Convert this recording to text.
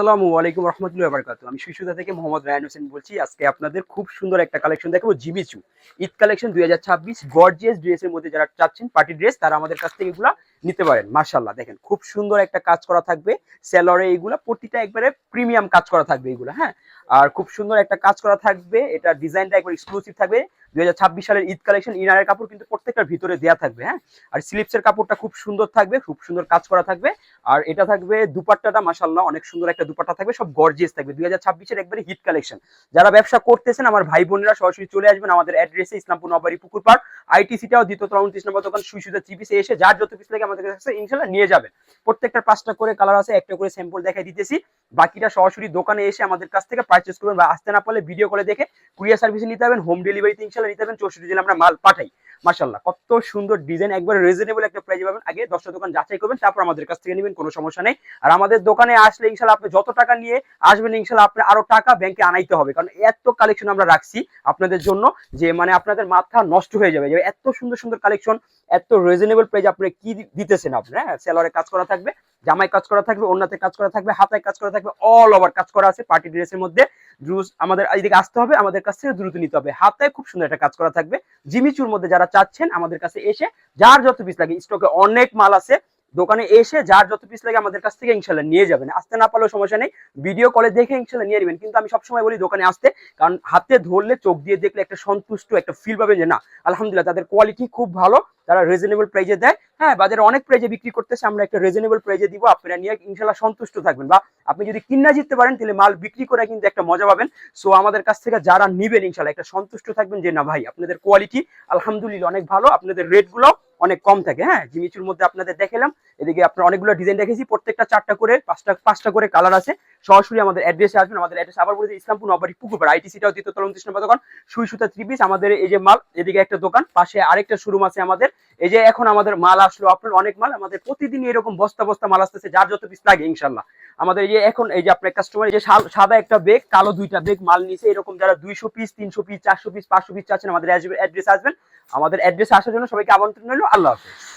আসসালামু আলাইকুম রহমতুল্লাহি ওয়া বারাকাতুহু। আমি সুইসুদা থেকে মোহাম্মদ রায়হান হোসেন বলছি। আজকে আপনাদের খুব সুন্দর একটা কালেকশন দেখাবো, জিমিচু ঈদ কালেকশন 2026 গর্জিয়াস ড্রেসের মধ্যে যারা চাচ্ছেন পার্টি ড্রেস তারা আমাদের কাছ থেকে এগুলা নিতে পারেন। মাশাআল্লাহ দেখেন খুব সুন্দর একটা কাজ করা থাকবে সেলরে, এগুলা প্রতিটা একবারে প্রিমিয়াম কাজ করা থাকবে এগুলা, হ্যাঁ। আর খুব সুন্দর একটা কাজ করা থাকবে, এটা ডিজাইনটা একবার এক্সক্লুসিভ থাকবে। 2026 সালের ঈদ কালেকশন, ইনারের কাপড় কিন্তু প্রত্যেকটার ভিতরে দেয়া থাকবে, হ্যাঁ। আর স্লিপসের কাপড়টা খুব সুন্দর থাকবে, খুব সুন্দর কাজ করা থাকবে। আর এটা থাকবে দুপাট্টাটা মাশাআল্লাহ অনেক সুন্দর একটা দুপাট্টা থাকবে, সব গর্জিয়াস থাকবে। 2026 এর একবারে হিট কালেকশন। যারা ব্যবসা করতেছেন আমার ভাই বোনেরা সরাসরি চলে আসবেন আমাদের অ্যাড্রেসে, ইসলামপুর নবাড়ি পুকুর পাড় আইটিসিটাও দ্বিতীয় তলা 29 নম্বর দোকান সুইসুদা থ্রি পিসে এসে যার যত পিস লাগে আমাদের কাছে ইনশাআল্লাহ নিয়ে যাবেন। প্রত্যেকটা 5টা করে কালার আছে, একটা করে স্যাম্পল দেখাই দিতেছি। বাকিটা সরাসরি দোকানে এসে আমাদের কাছ থেকে পারচেজ করবেন, বা আসতে না পারলে ভিডিও কলে দেখে কুরিয়ার সার্ভিসে নিতে পারবেন। হোম ডেলিভারিতে ইনশাআল্লাহ নিতে পারবেন, 64 জেলা আমরা মাল পাঠাই। মাশাআল্লাহ কত সুন্দর ডিজাইন, একবারে রিজনেবল একটা প্রাইসে পাবেন। আগে 10টা দোকান যাচাই করবেন, তারপর আমাদের কাছ থেকে নেবেন, কোনো সমস্যা নেই। আর আমাদের দোকানে আসলে ইনশাআল্লাহ আপনি যত টাকা নিয়ে আসবেন ইনশাআল্লাহ আপনি আরো টাকা ব্যাংকে আনাইতে হবে, কারণ এত কালেকশন আমরা রাখছি আপনাদের জন্য যে মানে আপনাদের মাথা নষ্ট হয়ে যাবে। এত সুন্দর সুন্দর কালেকশন, এত রিজনেবল প্রাইস আপনি কি দিতেছেন আপনি, হ্যাঁ। সেলরে কাজ করা থাকবে, জামায় কাজ করা থাকবে, ওন্নাতে কাজ করা থাকবে, হাতায় কাজ করা থাকবে, অল ওভার কাজ করা আছে পার্টি ড্রেসের মধ্যে। আমাদের এইদিকে আসতে হবে, আমাদের কাছ থেকে দ্রুত নিতে হবে। হাতায় খুব সুন্দর একটা কাজ করা থাকবে। জিমিচুর মধ্যে যারা চাচ্ছেন আমাদের কাছে এসে যার যত পিস লাগে, স্টকে অনেক মাল আছে, দোকানে এসে যার যত পিস লাগে আমাদের কাছ থেকে ইনশাআল্লাহ নিয়ে যাবেন। আসতে না পারলেও সমস্যা নেই, ভিডিও কলে দেখে ইনশাআল্লাহ নিয়ে নেবেন। কিন্তু আমি সবসময় বলি দোকানে আসতে, কারণ হাতে ধরলে চোখ দিয়ে দেখলে একটা সন্তুষ্ট একটা ফিল পাবেন যে না আলহামদুলিল্লাহ তাদের কোয়ালিটি খুব ভালো, তারা রিজনেবল প্রাইসে দেয়। হ্যাঁ, বাজারে অনেক প্রাইসে বিক্রি করতেছে, আমরা একটা রিজনেবল প্রাইসে দিব, আপনারা নিয়ে ইনশাআল্লাহ সন্তুষ্ট থাকবেন। বা আপনি যদি কিনা জিততে পারেন তাহলে মাল বিক্রি করে কিন্তু একটা মজা পাবেন। সো আমাদের কাছ থেকে যারা নিবেন ইনশাআল্লাহ একটা সন্তুষ্ট থাকবেন যে না ভাই আপনাদের কোয়ালিটি আলহামদুলিল্লাহ অনেক ভালো, আপনাদের রেট গুলো অনেক কম থাকে। হ্যাঁ, জিমিচুর মধ্যে আপনাদের দেখালাম, এদিকে আপনার অনেকগুলো ডিজাইন দেখেছি, প্রত্যেকটা 4টা করে 5টা করে কালার আছে। সরাসরি আমাদের অ্যাড্রেসে আসবেন। আমাদের অ্যাড্রেস আবার বলেছি ইসলামপুর নবাড়ি পুকুর পাড় আইটিসিটাও দ্বিতীয় তলা 29 নম্বর দোকান সুইসুতা থ্রি পিস। আমাদের এই যে মাল, এদিকে একটা দোকান, পাশে আরেকটা শোরুম আছে আমাদের। এই যে এখন আমাদের মাল আসলো, আপনার অনেক মাল আমাদের প্রতিদিন এরকম বস্তা বস্তা মাল আসতেছে, যার যত পিস লাগে ইনশাআল্লাহ আমাদের। এই যে এখন এই যে আপনার কাস্টমার এই যে সাদা একটা বেগ, কালো 2টা বেগ মাল নিছে, এরকম যারা 200 পিস 300 পিস 400 পিস 500 পিস চাচ্ছেন আমাদের অ্যাড্রেস আসবেন। আমাদের অ্যাড্রেসে আসার জন্য সবাইকে আমন্ত্রণ রইল। আল্লাহ হাফেজ।